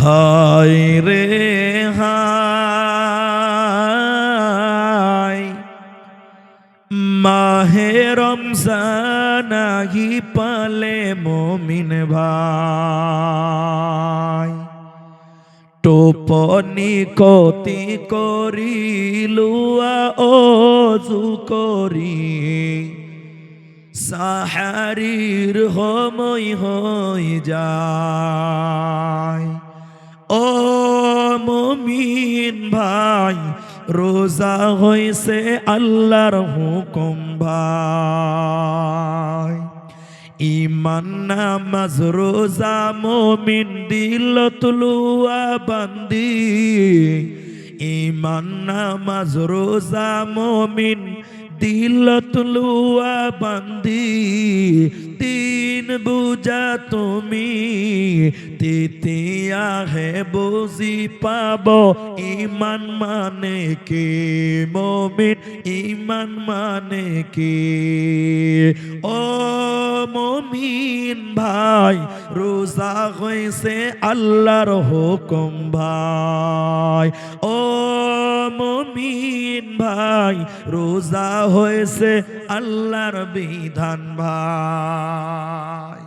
হায় রে হায়, মাহে রমজান আহি পালে মুমিন ভাই, টোপনি কতি করিলুয়া ওযু করি, সাহারির সময় হয়ে যায়। ও মুমিন ভাই, রোজা হইছে আল্লাহর হুকুম ভাই। ইমান নামাজ রোজা মুমিন দিল তুলুয়া বান্দি, ইমান নামাজ রোজা মুমিন দিল তুলুয়া বান্দি, তিন বুঝা তুমি তৃতীয়া হে বুঝি পাব, ইমান মানে কি মুমিন, ইমান মানে কি। ও মুমিন ভাই, রোজা হইছে আল্লাহর হুকুম ভাই। ও মুমিন ভাই, রোজা হয়েছে আল্লাহর বিধান ভাই।